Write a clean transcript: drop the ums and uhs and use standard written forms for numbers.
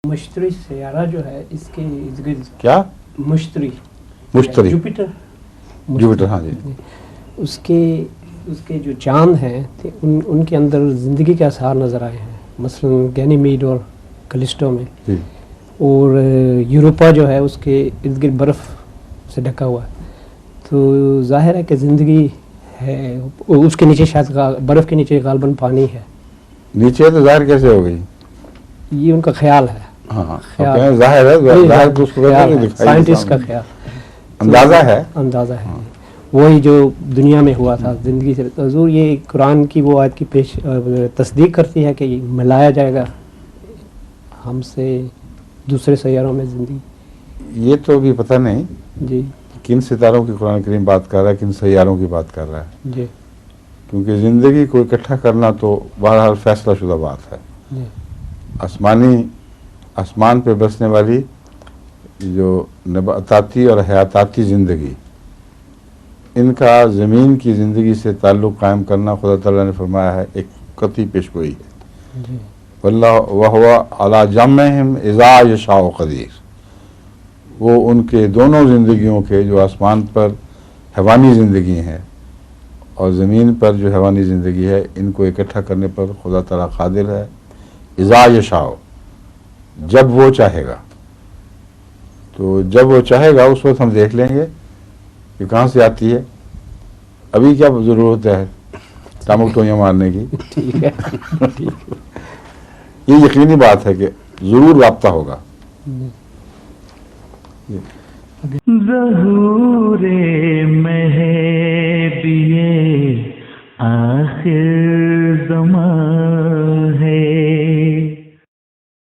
مشتری سیارہ جو ہے اس کے ارد گرد کیا مشتری جوپیٹر ہاں جی اس کے جو چاند ہیں ان کے اندر زندگی کے آثار نظر آئے ہیں، مثلا گینیمیڈ اور کلسٹو میں جی اور یوروپا جو ہے اس کے ارد گرد برف سے ڈھکا ہوا ہے، تو ظاہر ہے کہ زندگی ہے، اس کے نیچے شاید برف کے نیچے غالباً پانی ہے. نیچے تو ظاہر کیسے ہو گئی؟ یہ ان کا خیال ہے، ہاں ظاہر ظاہر تو اس کو سائنٹسٹ کا خیال اندازہ ہے وہی جو دنیا میں ہوا تھا زندگی سے. حضور یہ قرآن کی وہ آیت کی تصدیق کرتی ہے کہ ملایا جائے گا ہم سے دوسرے سیاروں میں زندگی. یہ تو بھی پتہ نہیں جی کن ستاروں کی قرآن کریم بات کر رہا ہے، کن سیاروں کی بات کر رہا ہے، جی کیونکہ زندگی کو اکٹھا کرنا تو بہرحال فیصلہ شدہ بات ہے. جی آسمان پہ بسنے والی جو نباتاتی اور حیاتاتی زندگی، ان کا زمین کی زندگی سے تعلق قائم کرنا خدا تعالیٰ نے فرمایا ہے ایک قطعی پیشگوئی ہے. جی واللہ وہو علی جمعہم اذا یشاء قدیر. وہ ان کے دونوں زندگیوں کے جو آسمان پر حیوانی زندگی ہیں اور زمین پر جو حیوانی زندگی ہے ان کو اکٹھا کرنے پر خدا تعالیٰ قادر ہے. اذا یشاء، جب وہ چاہے گا. تو جب وہ چاہے گا اس وقت ہم دیکھ لیں گے کہ کہاں سے آتی ہے. ابھی کیا ضرورت ہے ٹامک ٹوئیاں مارنے کی؟ ٹھیک ہے یہ یقینی بات ہے کہ ضرور رابطہ ہوگا. ظہور مہدی آخر زمان ہے.